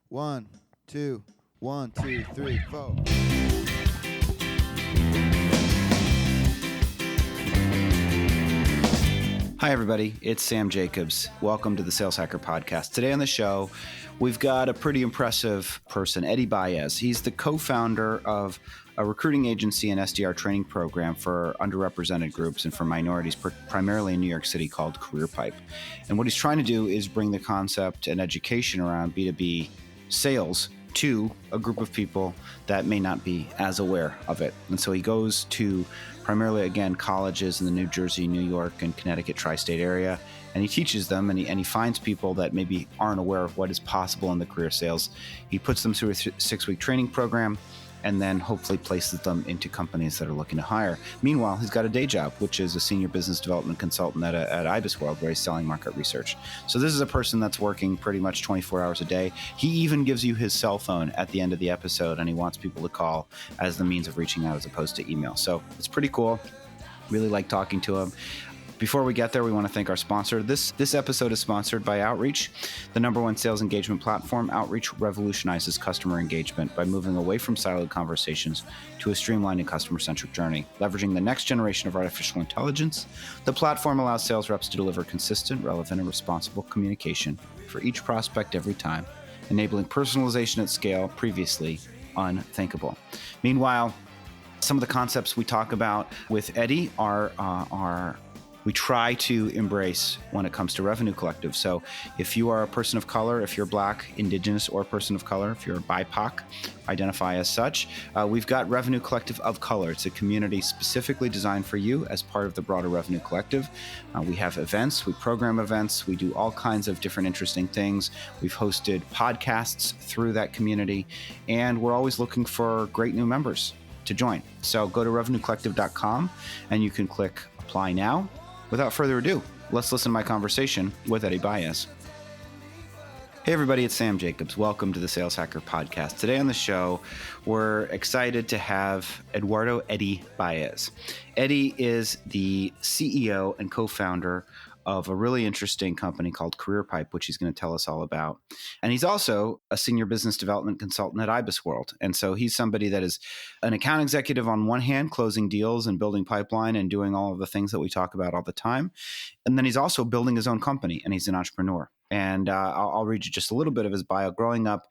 One, two, 1, 2, 3, 4. Hi, everybody. It's Sam Jacobs. Welcome to the Sales Hacker Podcast. Today on the show, we've got a pretty impressive person, Eddie Baez. He's the co-founder of a recruiting agency and SDR training program for underrepresented groups and for minorities, primarily in New York City, called Career Pipe. And what he's trying to do is bring the concept and education around B2B sales to a group of people that may not be as aware of it. And so he goes to primarily, again, colleges in the New Jersey, New York, and Connecticut tri-state area, and he teaches them, and he finds people that maybe aren't aware of what is possible in the career sales. He puts them through a 6-week training program, and then hopefully places them into companies that are looking to hire. Meanwhile, he's got a day job, which is a senior business development consultant at IBISWorld, where he's selling market research. So this is a person that's working pretty much 24 hours a day. He even gives you his cell phone at the end of the episode, and he wants people to call as the means of reaching out as opposed to email. So it's pretty cool. Really like talking to him. Before we get there, we want to thank our sponsor. This episode is sponsored by Outreach, the #1 sales engagement platform. Outreach revolutionizes customer engagement by moving away from siloed conversations to a streamlined and customer-centric journey. Leveraging the next generation of artificial intelligence, the platform allows sales reps to deliver consistent, relevant, and responsible communication for each prospect every time, enabling personalization at scale previously unthinkable. Meanwhile, some of the concepts we talk about with Eddie are we try to embrace when it comes to Revenue Collective. So if you are a person of color, if you're Black, Indigenous, or person of color, if you're a BIPOC, identify as such, we've got Revenue Collective of Color. It's a community specifically designed for you as part of the broader Revenue Collective. We have events, we program events, we do all kinds of different interesting things. We've hosted podcasts through that community, and we're always looking for great new members to join. So go to revenuecollective.com and you can click apply now. Without further ado, let's listen to my conversation with Eddie Baez. Hey everybody, it's Sam Jacobs. Welcome to the Sales Hacker Podcast. Today on the show, we're excited to have Eduardo Eddie Baez. Eddie is the CEO and co-founder of a really interesting company called Career Pipe, which he's going to tell us all about. And he's also a senior business development consultant at IBISWorld. And so he's somebody that is an account executive on one hand, closing deals and building pipeline and doing all of the things that we talk about all the time. And then he's also building his own company, and he's an entrepreneur. And I'll read you just a little bit of his bio. Growing up,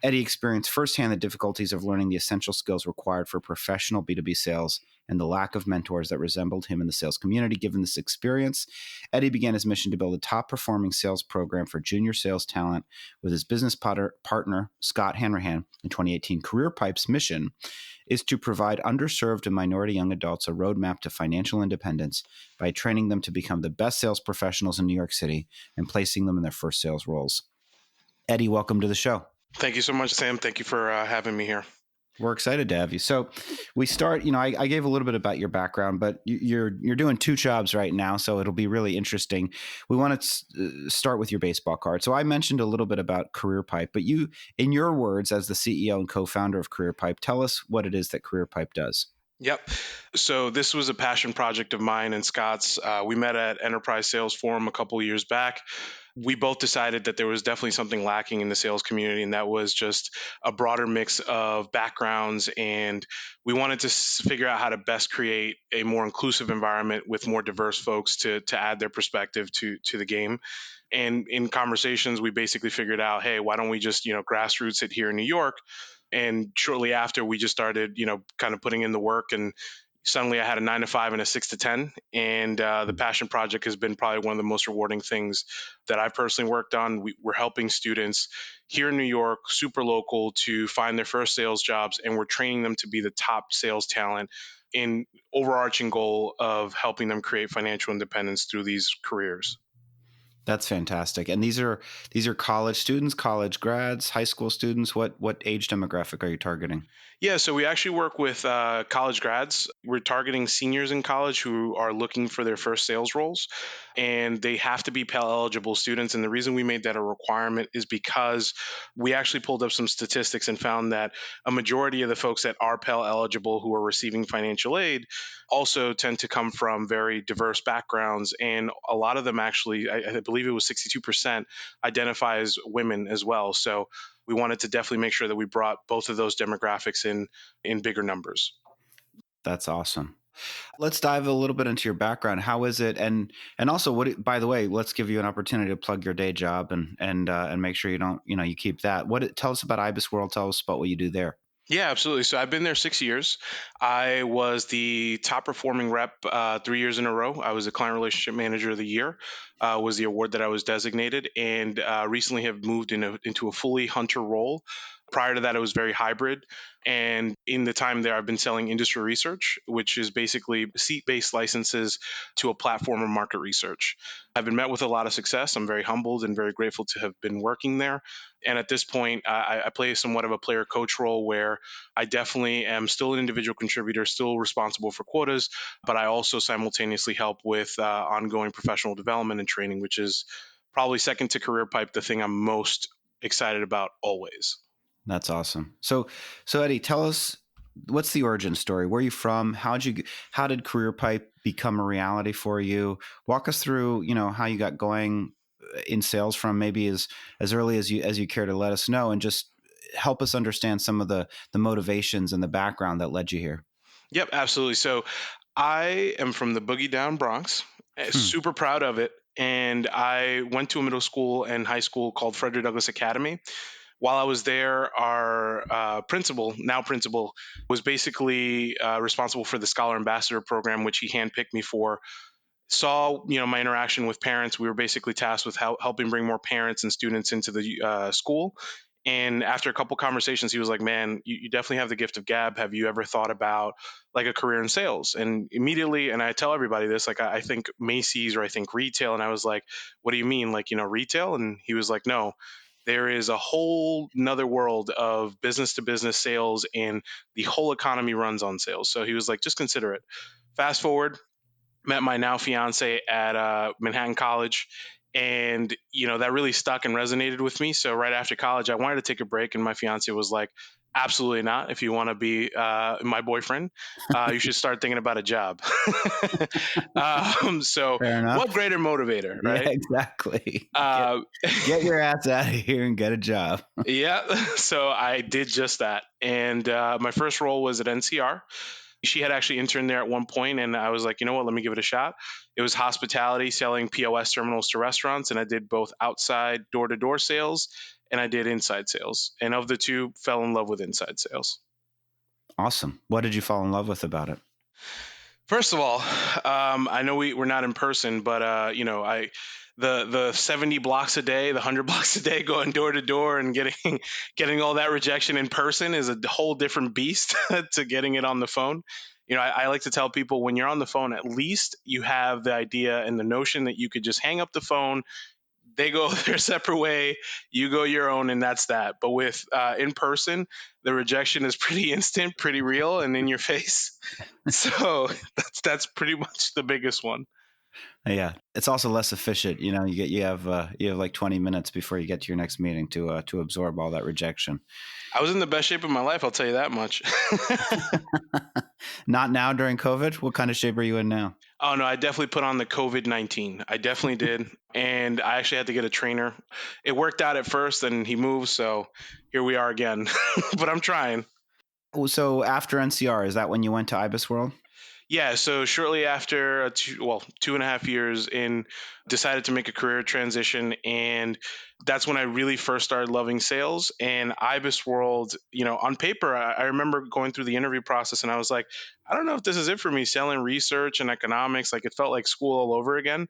Eddie experienced firsthand the difficulties of learning the essential skills required for professional B2B sales and the lack of mentors that resembled him in the sales community. Given this experience, Eddie began his mission to build a top-performing sales program for junior sales talent with his business partner, Scott Hanrahan, in 2018. Career Pipe's mission is to provide underserved and minority young adults a roadmap to financial independence by training them to become the best sales professionals in New York City and placing them in their first sales roles. Eddie, welcome to the show. Thank you so much, Sam. Thank you for having me here. We're excited to have you. So we start, I gave a little bit about your background, but you're doing 2 jobs right now, so it'll be really interesting. We want to start with your baseball card. So I mentioned a little bit about Career Pipe, but you, in your words, as the CEO and co-founder of Career Pipe, tell us what it is that Career Pipe does. Yep. So this was a passion project of mine and Scott's. We met at Enterprise Sales Forum a couple of years back. We both decided that there was definitely something lacking in the sales community, and that was just a broader mix of backgrounds. And we wanted to figure out how to best create a more inclusive environment with more diverse folks to add their perspective to the game. And in conversations, we basically figured out, hey, why don't we just, grassroots it here in New York? And shortly after, we just started, kind of putting in the work. And suddenly I had a 9 to 5 and a 6 to 10. And the passion project has been probably one of the most rewarding things that I've personally worked on. We're helping students here in New York, super local, to find their first sales jobs. And we're training them to be the top sales talent in overarching goal of helping them create financial independence through these careers. That's fantastic. And these are college students, college grads, high school students. What age demographic are you targeting? Yeah, so we actually work with college grads. We're targeting seniors in college who are looking for their first sales roles, and they have to be Pell eligible students. And the reason we made that a requirement is because we actually pulled up some statistics and found that a majority of the folks that are Pell eligible who are receiving financial aid also tend to come from very diverse backgrounds. And a lot of them actually, I believe it was 62%, identify as women as well. So we wanted to definitely make sure that we brought both of those demographics in bigger numbers. That's awesome. Let's dive a little bit into your background. How is it? And also, by the way, let's give you an opportunity to plug your day job and make sure you don't, you keep that. Tell us about IBISWorld. Tell us about what you do there. Yeah, absolutely. So I've been there 6 years. I was the top performing rep 3 years in a row. I was a client relationship manager of the year, was the award that I was designated, and recently have moved into a fully hunter role. Prior to that, it was very hybrid. And in the time there, I've been selling industry research, which is basically seat-based licenses to a platform of market research. I've been met with a lot of success. I'm very humbled and very grateful to have been working there. And at this point, I play somewhat of a player coach role where I definitely am still an individual contributor, still responsible for quotas, but I also simultaneously help with ongoing professional development and training, which is probably second to career pipe, the thing I'm most excited about always. That's awesome. So Eddie, tell us, what's the origin story? Where are you from? How did Career Pipe become a reality for you? Walk us through, how you got going in sales from maybe as early as you care to let us know, and just help us understand some of the motivations and the background that led you here. Yep, absolutely. So I am from the Boogie Down Bronx, super proud of it. And I went to a middle school and high school called Frederick Douglass Academy. While I was there, our now principal, was basically responsible for the Scholar Ambassador program, which he handpicked me for. Saw my interaction with parents. We were basically tasked with helping bring more parents and students into the school. And after a couple conversations, he was like, "Man, you definitely have the gift of gab. Have you ever thought about like a career in sales?" And immediately, and I tell everybody this, like I think Macy's or I think retail. And I was like, "What do you mean, like retail?" And he was like, "No, there is a whole another world of business to business sales, and the whole economy runs on sales." So he was like, "Just consider it." Fast forward, met my now fiance at Manhattan College, and that really stuck and resonated with me. So right after college, I wanted to take a break, and my fiance was like, "Absolutely not! If you want to be my boyfriend, you should start thinking about a job." So Fair enough. what greater motivator, right? Yeah, exactly. Uh, Get your ass out of here and get a job. yeah. So I did just that, and my first role was at NCR. She had actually interned there at one point, and I was like, you know what, let me give it a shot. It was hospitality, selling POS terminals to restaurants, and I did both outside door-to-door sales and I did inside sales. And of the two, fell in love with inside sales. Awesome. What did you fall in love with about it? First of all, I know we're not in person, but the 70 blocks a day, the 100 blocks a day, going door to door and getting all that rejection in person is a whole different beast to getting it on the phone. I like to tell people, when you're on the phone, at least you have the idea and the notion that you could just hang up the phone. They go their separate way, you go your own, and that's that. But with in person, the rejection is pretty instant, pretty real, and in your face. So that's pretty much the biggest one. Yeah, it's also less efficient. You have like 20 minutes before you get to your next meeting to absorb all that rejection. I was in the best shape of my life, I'll tell you that much. Not now during COVID. What kind of shape are you in now? Oh no, I definitely put on the COVID-19. I definitely did, and I actually had to get a trainer. It worked out at first, and he moved, so here we are again. But I'm trying. So after NCR, is that when you went to IBISWorld? Yeah, so shortly after 2.5 years in, decided to make a career transition, and that's when I really first started loving sales. And IBISWorld, on paper, I remember going through the interview process, and I was like, I don't know if this is it for me. Selling research and economics, like it felt like school all over again.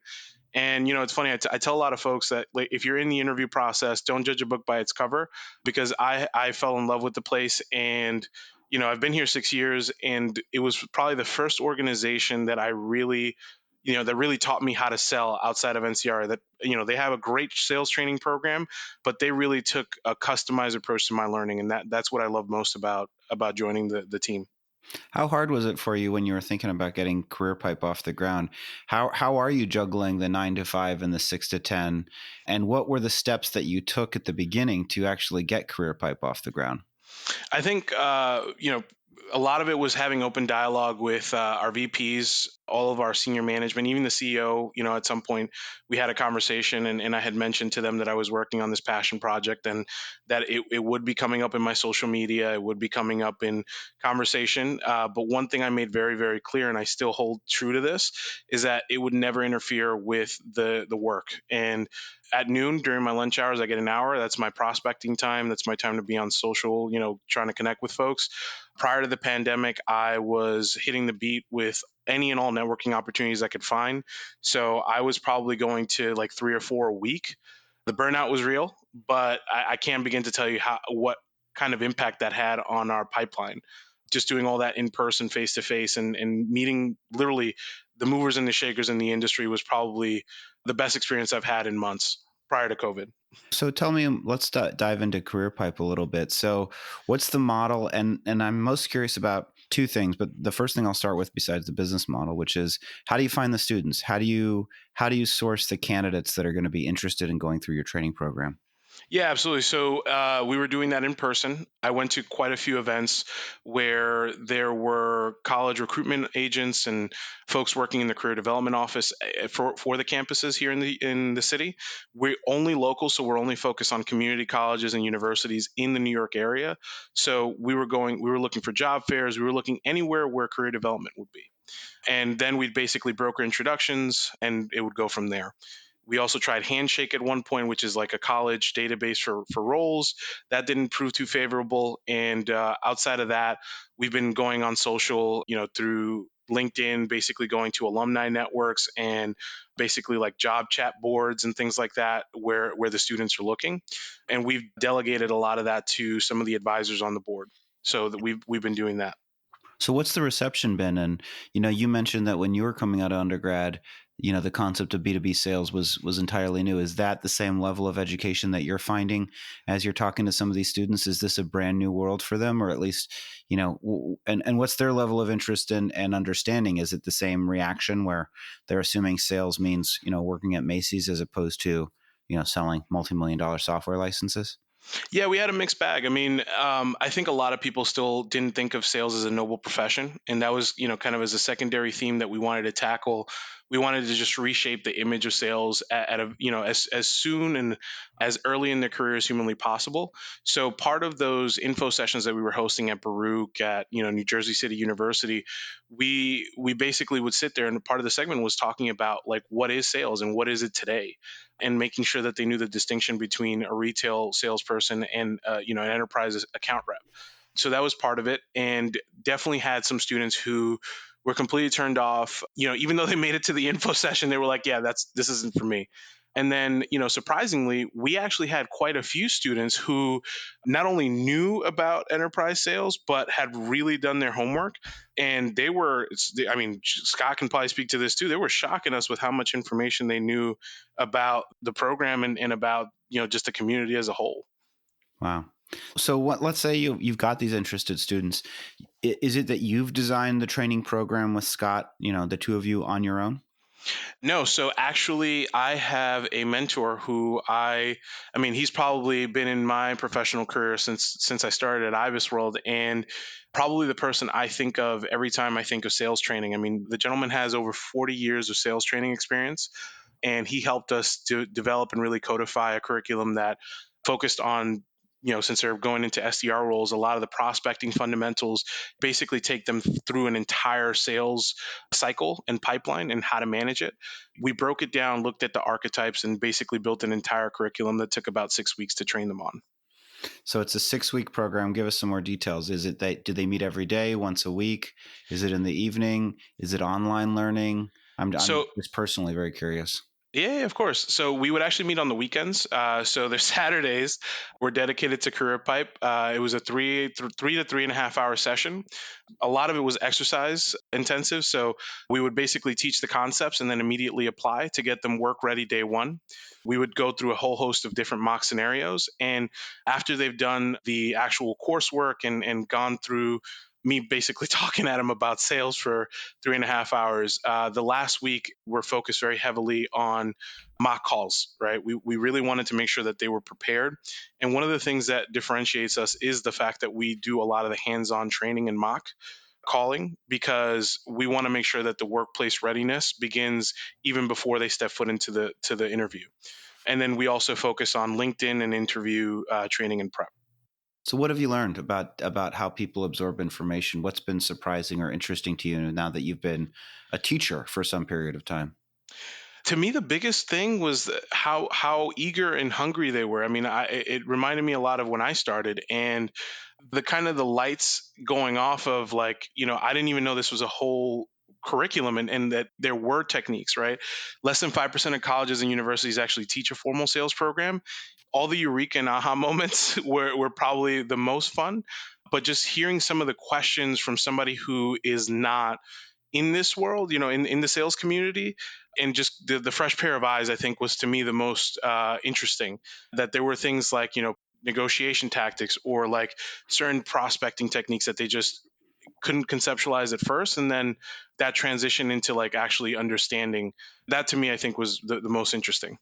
And it's funny. I tell a lot of folks that, like, if you're in the interview process, don't judge a book by its cover, because I fell in love with the place. And I've been here 6 years, and it was probably the first organization that I really that really taught me how to sell outside of NCR. That they have a great sales training program, but they really took a customized approach to my learning, and that's what I love most about joining the team. How hard was it for you when you were thinking about getting Career Pipe off the ground? How are you juggling the 9 to 5 and the 6 to 10? And what were the steps that you took at the beginning to actually get Career Pipe off the ground? I think a lot of it was having open dialogue with our VPs. all of our senior management, even the CEO, at some point we had a conversation, and I had mentioned to them that I was working on this passion project, and that it would be coming up in my social media, it would be coming up in conversation. But one thing I made very, very clear, and I still hold true to this, is that it would never interfere with the work. And at noon during my lunch hours, I get an hour. That's my prospecting time. That's my time to be on social, trying to connect with folks. Prior to the pandemic, I was hitting the beat with any and all networking opportunities I could find. So I was probably going to like 3 or 4 a week. The burnout was real, but I can't begin to tell you what kind of impact that had on our pipeline. Just doing all that in person, face to face, and meeting literally the movers and the shakers in the industry was probably the best experience I've had in months prior to COVID. So tell me, let's dive into Career Pipe a little bit. So what's the model? And I'm most curious about two things, but the first thing I'll start with, besides the business model, which is, how do you find the students? How do you source the candidates that are going to be interested in going through your training program? Yeah, absolutely. So we were doing that in person. I went to quite a few events where there were college recruitment agents and folks working in the career development office for the campuses here in the city. We're only local, so we're only focused on community colleges and universities in the New York area. So we were looking for job fairs. We were looking anywhere where career development would be. And then we'd basically broker introductions, and it would go from there. We also tried Handshake at one point, which is like a college database for roles. That didn't prove too favorable. And outside of that, we've been going on social, through LinkedIn, basically going to alumni networks and basically like job chat boards and things like that, where the students are looking. And we've delegated a lot of that to some of the advisors on the board. So that we've been doing that. So what's the reception been? And, you mentioned that when you were coming out of undergrad, the concept of B2B sales was entirely new. Is that the same level of education that you're finding as you're talking to some of these students? Is this a brand new world for them, or at least, and what's their level of interest and understanding? Is it the same reaction where they're assuming sales means, working at Macy's as opposed to, selling multi-million-dollar software licenses? Yeah, we had a mixed bag. I mean, I think a lot of people still didn't think of sales as a noble profession, and that was, kind of as a secondary theme that we wanted to tackle. We wanted to just reshape the image of sales at a, as soon and as early in their career as humanly possible. So part of those info sessions that we were hosting at Baruch, at New Jersey City University, we basically would sit there, and part of the segment was talking about like, what is sales and what is it today, and making sure that they knew the distinction between a retail salesperson and an enterprise account rep. So that was part of it, and definitely had some students who were completely turned off. Even though they made it to the info session, they were like, "Yeah, this isn't for me." And then, surprisingly, we actually had quite a few students who not only knew about enterprise sales, but had really done their homework. And I mean, Scott can probably speak to this too. They were shocking us with how much information they knew about the program and about, just the community as a whole. Wow. So let's say you've got these interested students. Is it that you've designed the training program with Scott, the two of you on your own? No, so actually, I have a mentor who I mean, he's probably been in my professional career since I started at IBISWorld, and probably the person I think of every time I think of sales training. I mean, the gentleman has over 40 years of sales training experience, and he helped us to develop and really codify a curriculum that focused on, since they're going into SDR roles, a lot of the prospecting fundamentals, basically take them through an entire sales cycle and pipeline and how to manage it. We broke it down, looked at the archetypes, and basically built an entire curriculum that took about 6 weeks to train them on. So it's a 6-week program. Give us some more details. Is it do they meet every day, once a week? Is it in the evening? Is it online learning? I'm So just personally very curious. yeah, of course. So we would actually meet on the weekends. So their Saturdays were dedicated to Career Pipe. It was a three to 3.5 hour session. A lot of it was exercise intensive. So we would basically teach the concepts and then immediately apply to get them work ready day one. We would go through a whole host of different mock scenarios. And after they've done the actual coursework and gone through me basically talking at them about sales for 3.5 hours, the last week we're focused very heavily on mock calls, right? We really wanted to make sure that they were prepared. And one of the things that differentiates us is the fact that we do a lot of the hands-on training and mock. calling, because we want to make sure that the workplace readiness begins even before they step foot into the interview. And then we also focus on LinkedIn and interview training and prep. So what have you learned about how people absorb information? What's been surprising or interesting to you now that you've been a teacher for some period of time? To me, the biggest thing was how eager and hungry they were. I mean, it reminded me a lot of when I started, and the kind of the lights going off of, like, I didn't even know this was a whole curriculum, and that there were techniques, right? Less than 5% of colleges and universities actually teach a formal sales program. All the eureka and aha moments were probably the most fun, but just hearing some of the questions from somebody who is not in this world, in the sales community, and just the fresh pair of eyes, I think, was to me the most interesting. That there were things like, negotiation tactics, or like certain prospecting techniques that they just couldn't conceptualize at first. And then that transition into like actually understanding that, to me, I think was the most interesting.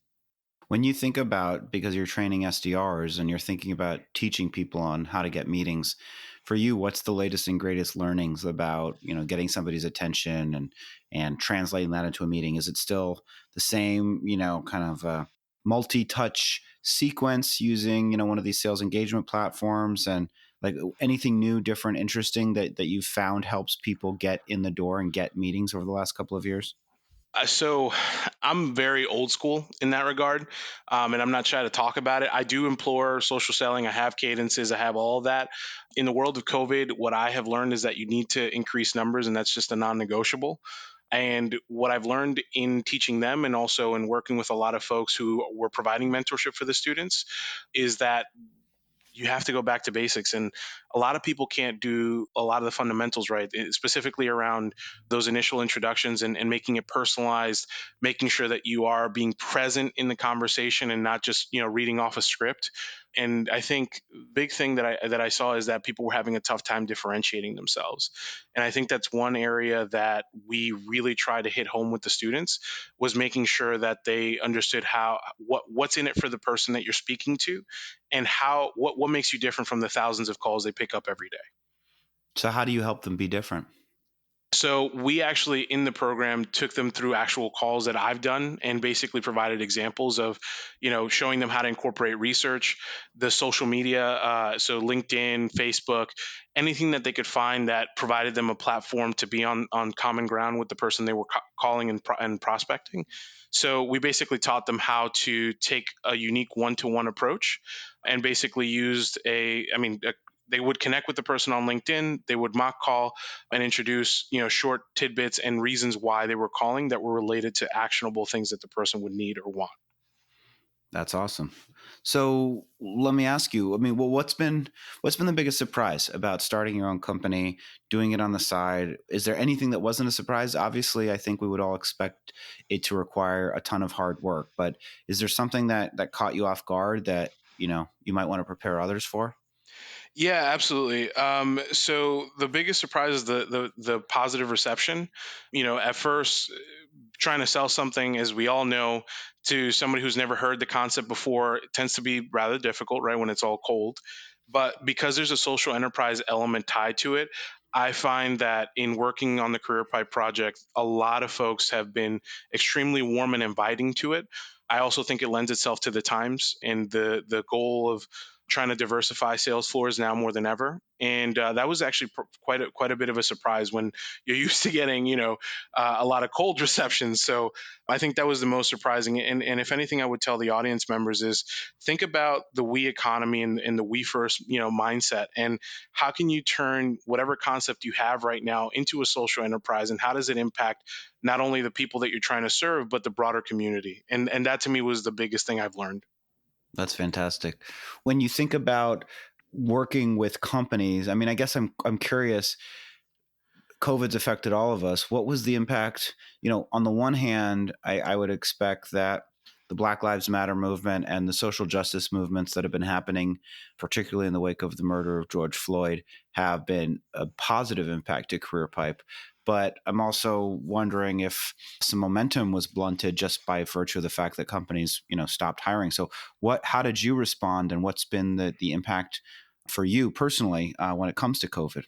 When you think about, because you're training SDRs and you're thinking about teaching people on how to get meetings, for you, what's the latest and greatest learnings about, getting somebody's attention and translating that into a meeting? Is it still the same, kind of multi-touch sequence using, one of these sales engagement platforms, and like anything new, different, interesting that you've found helps people get in the door and get meetings over the last couple of years? So I'm very old school in that regard, and I'm not shy to talk about it. I do implore social selling. I have cadences. I have all of that. In the world of COVID, what I have learned is that you need to increase numbers, and that's just a non-negotiable. And what I've learned in teaching them, and also in working with a lot of folks who were providing mentorship for the students, is that you have to go back to basics. And a lot of people can't do a lot of the fundamentals right, specifically around those initial introductions, and making it personalized, making sure that you are being present in the conversation and not just reading off a script. And I think big thing that I saw is that people were having a tough time differentiating themselves. And I think that's one area that we really try to hit home with the students, was making sure that they understood how what's in it for the person that you're speaking to, and how what makes you different from the thousands of calls they pick up every day. So how do you help them be different? So we actually, in the program, took them through actual calls that I've done, and basically provided examples of, showing them how to incorporate research, the social media, so LinkedIn, Facebook, anything that they could find that provided them a platform to be on common ground with the person they were calling and prospecting. So we basically taught them how to take a unique one-to-one approach, and basically used they would connect with the person on LinkedIn, they would mock call and introduce, short tidbits and reasons why they were calling that were related to actionable things that the person would need or want. That's awesome. So let me ask you, I mean, well, what's been the biggest surprise about starting your own company, doing it on the side? Is there anything that wasn't a surprise? Obviously, I think we would all expect it to require a ton of hard work, but is there something that caught you off guard that, you might want to prepare others for? Yeah, absolutely. So the biggest surprise is the positive reception. At first, trying to sell something, as we all know, to somebody who's never heard the concept before, it tends to be rather difficult, right, when it's all cold. But because there's a social enterprise element tied to it, I find that in working on the Career Pipe project, a lot of folks have been extremely warm and inviting to it. I also think it lends itself to the times and the goal of trying to diversify sales floors now more than ever. And that was actually quite a bit of a surprise when you're used to getting, a lot of cold receptions. So I think that was the most surprising. And if anything, I would tell the audience members is, think about the we economy and the we first, mindset, and how can you turn whatever concept you have right now into a social enterprise, and how does it impact not only the people that you're trying to serve, but the broader community. And that, to me, was the biggest thing I've learned. That's fantastic. When you think about working with companies, I mean, I guess I'm curious, COVID's affected all of us. What was the impact? On the one hand, I would expect that the Black Lives Matter movement and the social justice movements that have been happening, particularly in the wake of the murder of George Floyd, have been a positive impact to Career Pipe. But I'm also wondering if some momentum was blunted just by virtue of the fact that companies, stopped hiring. So how did you respond, and what's been the impact for you personally when it comes to COVID?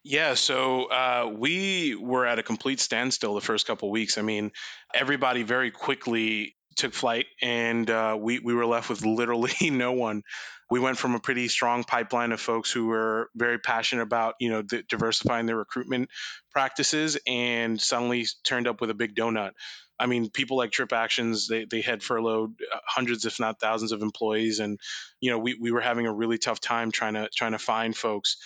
Yeah, so we were at a complete standstill the first couple weeks. I mean, everybody very quickly took flight, and we were left with literally no one. We went from a pretty strong pipeline of folks who were very passionate about diversifying their recruitment practices, and suddenly turned up with a big donut. I mean, people like Trip Actions, they had furloughed hundreds, if not thousands, of employees, and we were having a really tough time trying to find folks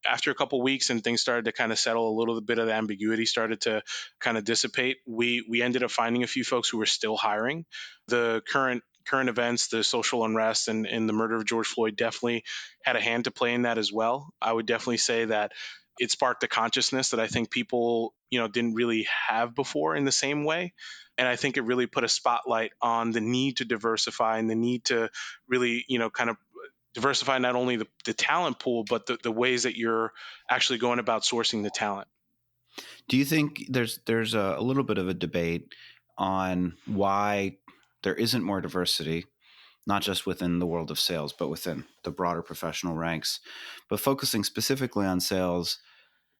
after a couple weeks and things started to kind of settle, a little bit of the ambiguity started to kind of dissipate. We ended up finding a few folks who were still hiring. The current events, the social unrest, and the murder of George Floyd definitely had a hand to play in that as well. I would definitely say that it sparked a consciousness that I think people didn't really have before in the same way. And I think it really put a spotlight on the need to diversify and the need to really kind of diversify not only the talent pool, but the ways that you're actually going about sourcing the talent. Do you think there's a little bit of a debate on why there isn't more diversity, not just within the world of sales, but within the broader professional ranks? But focusing specifically on sales,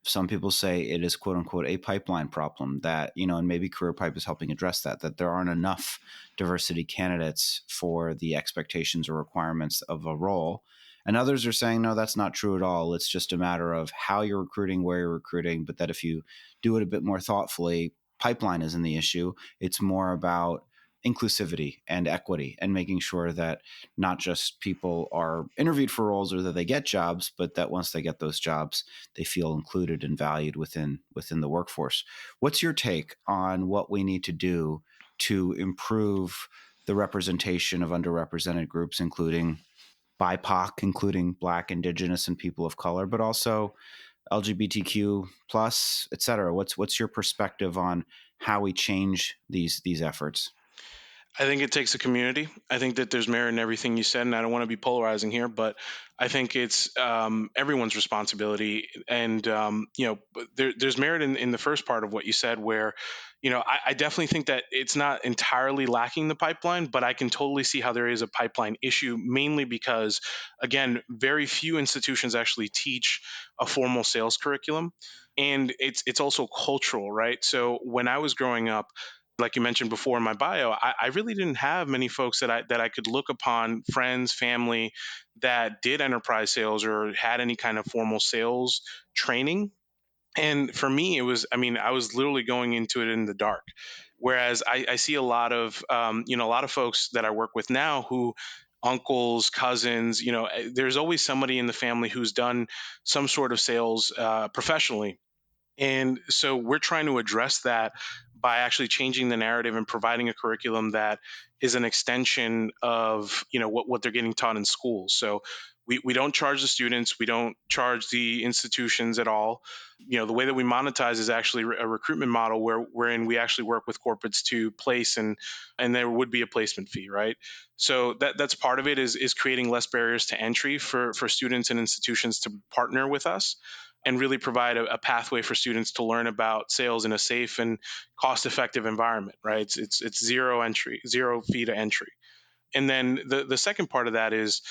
some people say it is quote unquote a pipeline problem that, and maybe CareerPipe is helping address that there aren't enough diversity candidates for the expectations or requirements of a role. And others are saying, no, that's not true at all. It's just a matter of how you're recruiting, where you're recruiting, but that if you do it a bit more thoughtfully, pipeline isn't the issue. It's more about inclusivity and equity and making sure that not just people are interviewed for roles or that they get jobs, but that once they get those jobs, they feel included and valued within the workforce. What's your take on what we need to do to improve the representation of underrepresented groups, including BIPOC, including Black, Indigenous, and people of color, but also LGBTQ plus, et cetera? What's your perspective on how we change these efforts? I think it takes a community. I think that there's merit in everything you said, and I don't want to be polarizing here, but I think it's everyone's responsibility. And there's merit in the first part of what you said, where I definitely think that it's not entirely lacking the pipeline, but I can totally see how there is a pipeline issue, mainly because, again, very few institutions actually teach a formal sales curriculum, and it's also cultural, right? So when I was growing up, like you mentioned before in my bio, I really didn't have many folks that I could look upon, friends, family, that did enterprise sales or had any kind of formal sales training. And for me, it was, I mean, I was literally going into it in the dark. Whereas I see a lot of, a lot of folks that I work with now who, uncles, cousins, there's always somebody in the family who's done some sort of sales professionally, and so we're trying to address that by actually changing the narrative and providing a curriculum that is an extension of what they're getting taught in schools. So we don't charge the students, we don't charge the institutions at all. The way that we monetize is actually a recruitment model wherein we actually work with corporates to place, and there would be a placement fee, right? So that's part of it, is creating less barriers to entry for students and institutions to partner with us and really provide a pathway for students to learn about sales in a safe and cost-effective environment, right? It's zero entry, zero fee to entry. And then the second part of that is,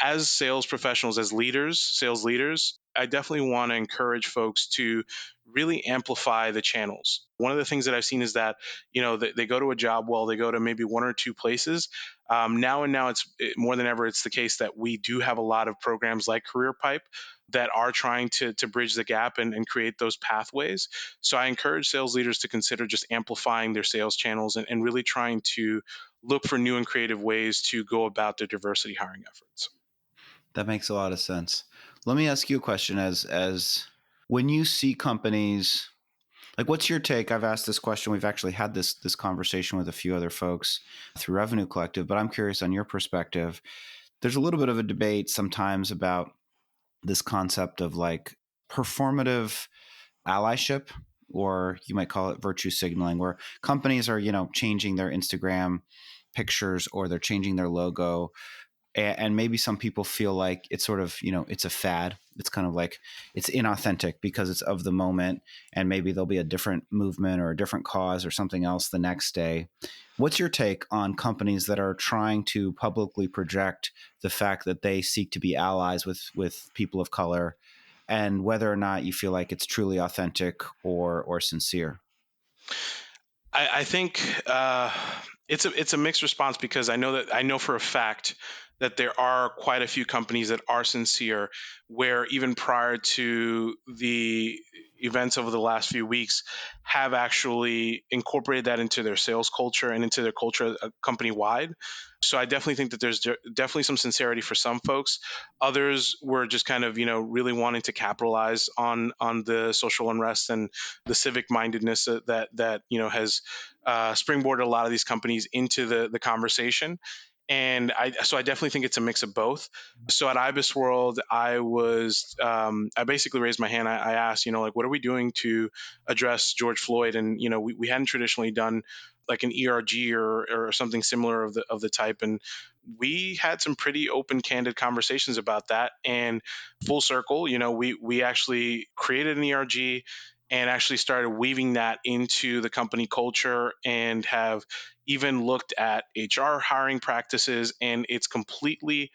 as sales professionals, as leaders, sales leaders, I definitely want to encourage folks to really amplify the channels. One of the things that I've seen is that, they go to a job well, they go to maybe one or two places. Now it's more than ever, it's the case that we do have a lot of programs like CareerPipe that are trying to bridge the gap and create those pathways. So I encourage sales leaders to consider just amplifying their sales channels and really trying to look for new and creative ways to go about their diversity hiring efforts. That makes a lot of sense. Let me ask you a question. As when you see companies, like, what's your take? I've asked this question. We've actually had this conversation with a few other folks through Revenue Collective, but I'm curious on your perspective. There's a little bit of a debate sometimes about this concept of like performative allyship, or you might call it virtue signaling, where companies are, changing their Instagram pictures or they're changing their logo. And maybe some people feel like it's sort of, it's a fad. It's kind of like it's inauthentic because it's of the moment, and maybe there'll be a different movement or a different cause or something else the next day. What's your take on companies that are trying to publicly project the fact that they seek to be allies with people of color, and whether or not you feel like it's truly authentic or sincere? I think it's a mixed response, because I know for a fact that there are quite a few companies that are sincere, where even prior to the events over the last few weeks have actually incorporated that into their sales culture and into their culture company wide. So I definitely think that there's definitely some sincerity for some folks. Others were just kind of really wanting to capitalize on the social unrest and the civic mindedness that has springboarded a lot of these companies into the conversation. And I definitely think it's a mix of both. So at IBISWorld, I basically raised my hand. I asked, like, what are we doing to address George Floyd? And we hadn't traditionally done like an ERG or something similar of the type. And we had some pretty open, candid conversations about that. And full circle, we actually created an ERG and actually started weaving that into the company culture, and have even looked at HR hiring practices, and it's completely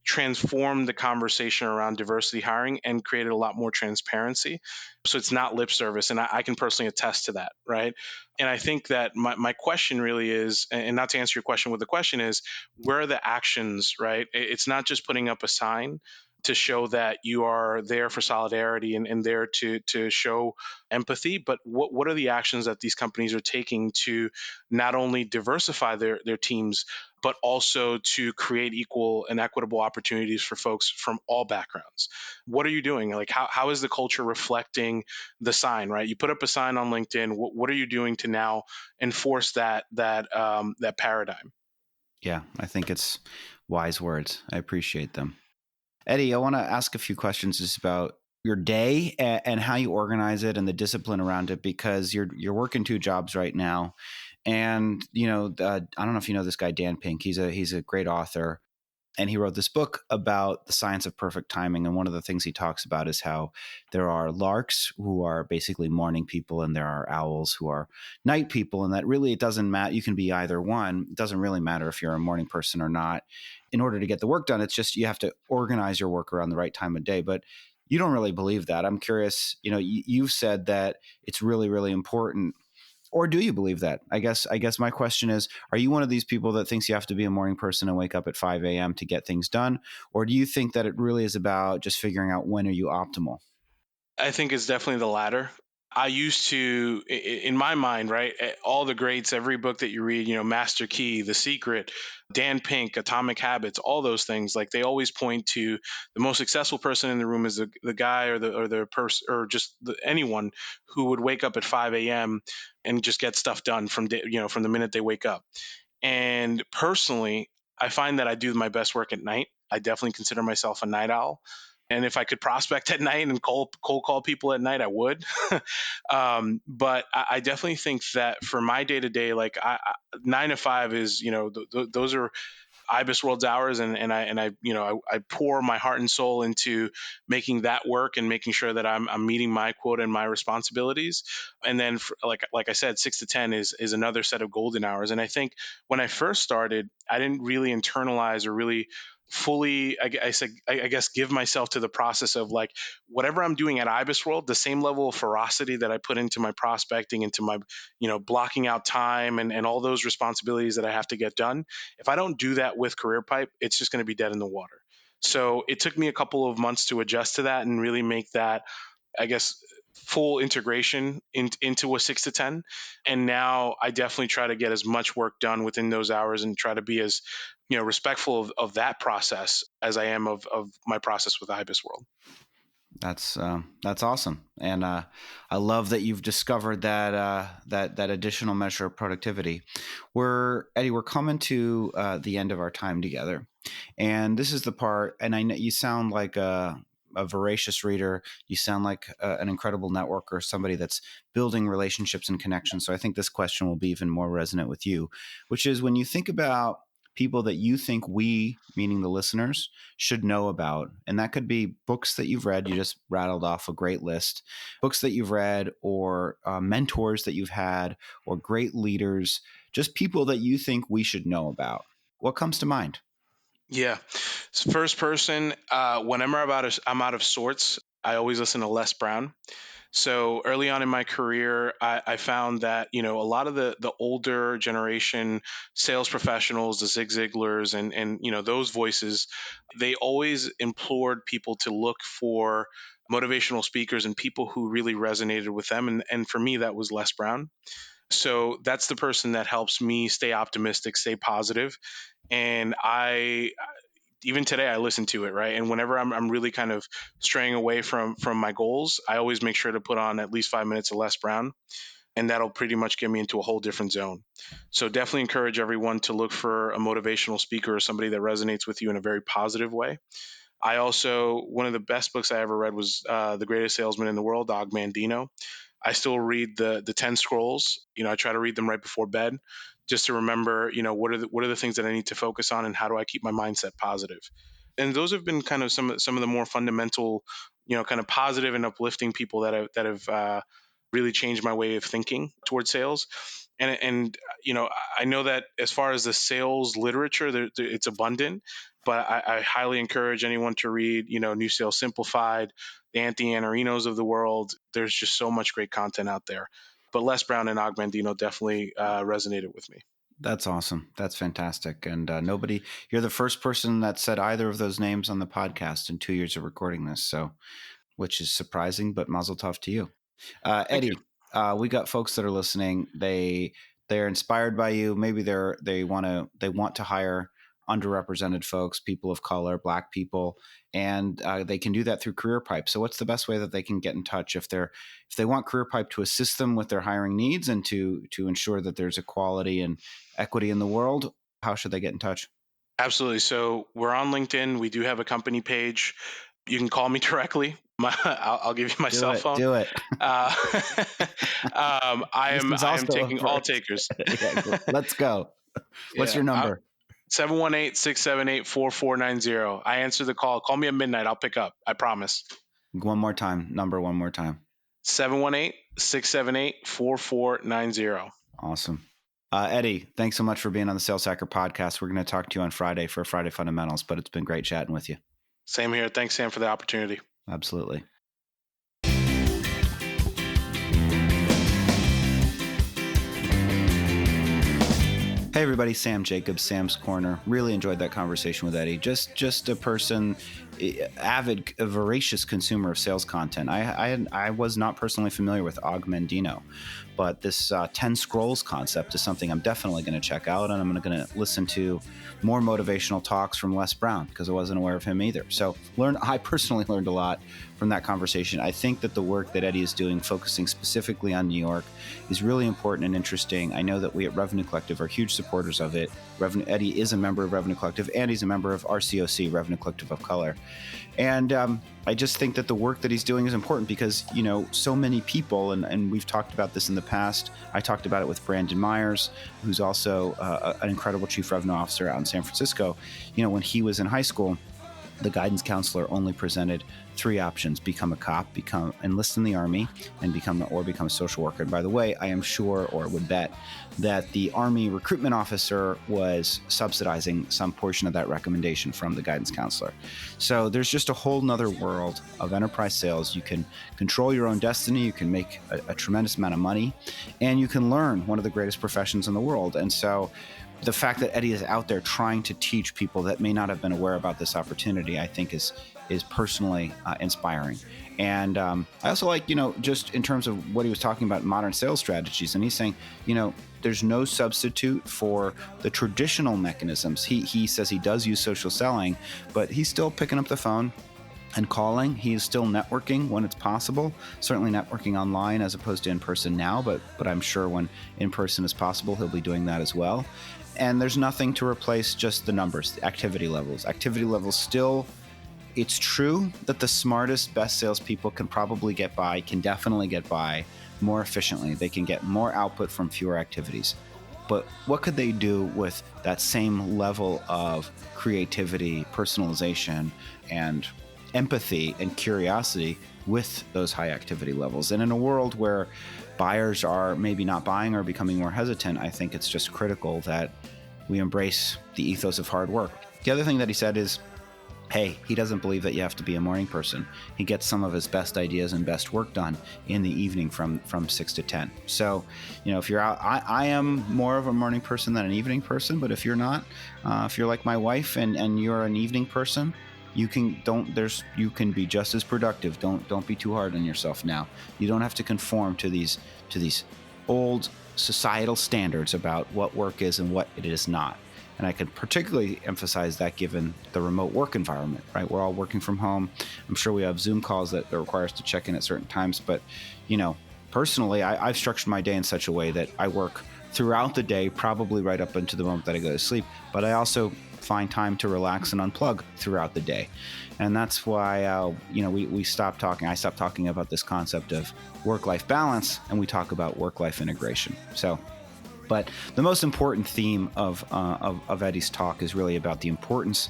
transformed the conversation around diversity hiring and created a lot more transparency. So it's not lip service. And I can personally attest to that. Right. And I think that my question really is, and not to answer your question with the question is, where are the actions, right? It's not just putting up a sign to show that you are there for solidarity and there to show empathy, but what are the actions that these companies are taking to not only diversify their teams, but also to create equal and equitable opportunities for folks from all backgrounds? What are you doing? Like, how is the culture reflecting the sign, right? You put up a sign on LinkedIn. What are you doing to now enforce that paradigm? Yeah, I think it's wise words. I appreciate them. Eddie, I want to ask a few questions just about your day and how you organize it and the discipline around it, because you're working two jobs right now. And I don't know if you know this guy Dan Pink. He's a great author, and he wrote this book about the science of perfect timing. And one of the things he talks about is how there are larks who are basically morning people, and there are owls who are night people. And that really, it doesn't matter. You can be either one. It doesn't really matter if you're a morning person or not. In order to get the work done, it's just you have to organize your work around the right time of day. But you don't really believe that. I'm curious, you've said that it's really, really important, or do you believe that? I guess my question is, are you one of these people that thinks you have to be a morning person and wake up at 5 a.m. to get things done? Or do you think that it really is about just figuring out when are you optimal? I think it's definitely the latter. I used to, in my mind, right, all the greats, every book that you read, Master Key, The Secret, Dan Pink, Atomic Habits, all those things, like they always point to the most successful person in the room is the guy or the person or just anyone who would wake up at 5 a.m. and just get stuff done from the minute they wake up. And personally, I find that I do my best work at night. I definitely consider myself a night owl. And if I could prospect at night and cold call people at night, I would. But I definitely think that for my day to day, like 9 to 5 is, those are IBISWorld's hours, and I pour my heart and soul into making that work and making sure that I'm meeting my quota and my responsibilities. And then, like I said, 6 to 10 is another set of golden hours. And I think when I first started, I didn't really internalize or really fully, I guess, give myself to the process of like whatever I'm doing at IBISWorld, the same level of ferocity that I put into my prospecting, into my blocking out time and all those responsibilities that I have to get done. If I don't do that with CareerPipe, it's just going to be dead in the water. So it took me a couple of months to adjust to that and really make that, I guess, full integration into a 6 to 10. And now I definitely try to get as much work done within those hours and try to be as respectful of that process as I am of my process with IBISWorld. That's awesome, and I love that you've discovered that additional measure of productivity. Eddie, we're coming to the end of our time together, and this is the part. And I know you sound like a voracious reader. You sound like an incredible networker, somebody that's building relationships and connections. So I think this question will be even more resonant with you, which is when you think about people that you think we, meaning the listeners, should know about. And that could be books that you've read. You just rattled off a great list. Books that you've read, or mentors that you've had, or great leaders, just people that you think we should know about. What comes to mind? Yeah. First person, whenever I'm out of sorts, I always listen to Les Brown. So early on in my career, I found that a lot of the older generation sales professionals, the Zig Ziglars, and those voices, they always implored people to look for motivational speakers and people who really resonated with them. And for me, that was Les Brown. So that's the person that helps me stay optimistic, stay positive. And even today I listen to it, right? And whenever I'm really kind of straying away from my goals, I always make sure to put on at least 5 minutes of Les Brown, and that'll pretty much get me into a whole different zone. So definitely encourage everyone to look for a motivational speaker or somebody that resonates with you in a very positive way. I also, one of the best books I ever read was The Greatest Salesman in the World, Og Mandino. I still read the 10 scrolls. I try to read them right before bed just to remember, what are the things that I need to focus on, and how do I keep my mindset positive. And those have been kind of some of the more fundamental, kind of positive and uplifting people that have really changed my way of thinking towards sales. And I know that as far as the sales literature, it's abundant, but I highly encourage anyone to read, New Sales Simplified, the Anthony Iannarinos of the world. There's just so much great content out there. But Les Brown and Og Mandino definitely resonated with me. That's awesome. That's fantastic. And you're the first person that said either of those names on the podcast in 2 years of recording this. So, which is surprising, but mazel tov to you. Eddie, we got folks that are listening. They're inspired by you. Maybe they want to hire underrepresented folks, people of color, Black people, and they can do that through CareerPipe. So what's the best way that they can get in touch if they want CareerPipe to assist them with their hiring needs and to ensure that there's equality and equity in the world? How should they get in touch? Absolutely. So we're on LinkedIn. We do have a company page. You can call me directly. I'll give you my cell phone. Do it. I am taking all takers. Yeah, let's go. What's your number? 718-678-4490. I answer the call. Call me at midnight. I'll pick up. I promise. One more time. 718-678-4490. Awesome. Eddie, thanks so much for being on the Sales Hacker podcast. We're going to talk to you on Friday for Friday Fundamentals, but it's been great chatting with you. Same here. Thanks, Sam, for the opportunity. Absolutely. Hey everybody, Sam Jacobs, Sam's Corner. Really enjoyed that conversation with Eddie. Just a person, avid, a voracious consumer of sales content. I was not personally familiar with Og Mandino, but this 10 scrolls concept is something I'm definitely going to check out, and I'm going to listen to more motivational talks from Les Brown because I wasn't aware of him either. So I personally learned a lot from that conversation. I think that the work that Eddie is doing, focusing specifically on New York, is really important and interesting. I know that we at Revenue Collective are huge supporters of it. Eddie is a member of Revenue Collective, and he's a member of RCOC, Revenue Collective of Color. And I just think that the work that he's doing is important because, so many people, and we've talked about this in the past. I talked about it with Brandon Myers, who's also an incredible chief revenue officer out in San Francisco. When he was in high school, the guidance counselor only presented 3 options: become a cop, enlist in the Army, and become a social worker. And by the way, I am sure, or would bet, that the Army recruitment officer was subsidizing some portion of that recommendation from the guidance counselor. So there's just a whole nother world of enterprise sales. You can control your own destiny, you can make a tremendous amount of money, and you can learn one of the greatest professions in the world. And so the fact that Eddie is out there trying to teach people that may not have been aware about this opportunity, I think is personally inspiring. And I also like, just in terms of what he was talking about, modern sales strategies. And he's saying, there's no substitute for the traditional mechanisms. He says he does use social selling, but he's still picking up the phone and calling. He is still networking when it's possible, certainly networking online as opposed to in person now, but I'm sure when in person is possible, he'll be doing that as well. And there's nothing to replace just the numbers, the activity levels. Activity levels still, it's true that the smartest, best salespeople can definitely get by more efficiently. They can get more output from fewer activities. But what could they do with that same level of creativity, personalization, and empathy and curiosity with those high activity levels? And in a world where buyers are maybe not buying or becoming more hesitant, I think it's just critical that we embrace the ethos of hard work. The other thing that he said is, Hey, he doesn't believe that you have to be a morning person. He gets some of his best ideas and best work done in the evening from 6 to 10. So, if you're out, I am more of a morning person than an evening person. But if you're not, if you're like my wife and you're an evening person, you can be just as productive. Don't be too hard on yourself now. You don't have to conform to these old societal standards about what work is and what it is not. And I can particularly emphasize that given the remote work environment, right? We're all working from home. I'm sure we have Zoom calls that require us to check in at certain times. But, personally, I've structured my day in such a way that I work throughout the day, probably right up until the moment that I go to sleep. But I also find time to relax and unplug throughout the day. And that's why, we stopped talking. I stopped talking about this concept of work-life balance, and we talk about work-life integration. But the most important theme of Eddie's talk is really about the importance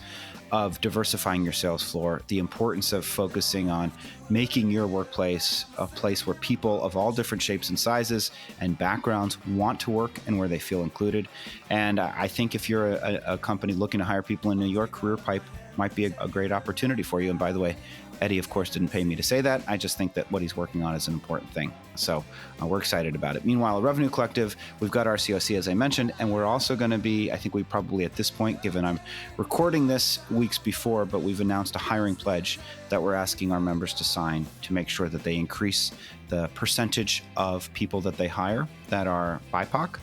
of diversifying your sales floor, the importance of focusing on making your workplace a place where people of all different shapes and sizes and backgrounds want to work and where they feel included. And I think if you're a company looking to hire people in New York, CareerPipe might be a great opportunity for you. And by the way, Eddie, of course, didn't pay me to say that. I just think that what he's working on is an important thing. So we're excited about it. Meanwhile, at Revenue Collective, we've got RCOC, as I mentioned, and we're also going to be, I think we probably at this point, given I'm recording this weeks before, but we've announced a hiring pledge that we're asking our members to sign to make sure that they increase the percentage of people that they hire that are BIPOC.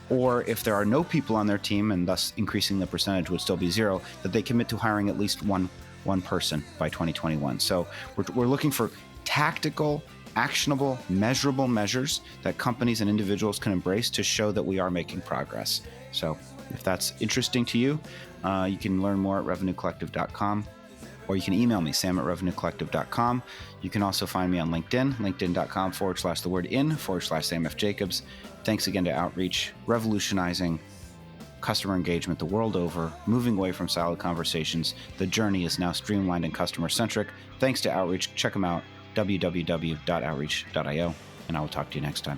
Or if there are no people on their team, and thus increasing the percentage would still be zero, that they commit to hiring at least one person by 2021. So we're looking for tactical, actionable, measurable measures that companies and individuals can embrace to show that we are making progress. So if that's interesting to you, you can learn more at revenuecollective.com, or you can email me, sam@revenuecollective.com. You can also find me on LinkedIn, linkedin.com/Sam F. Jacobs. Thanks again to Outreach, revolutionizing customer engagement the world over, moving away from siloed conversations. The journey is now streamlined and customer-centric. Thanks to Outreach. Check them out, www.outreach.io, and I will talk to you next time.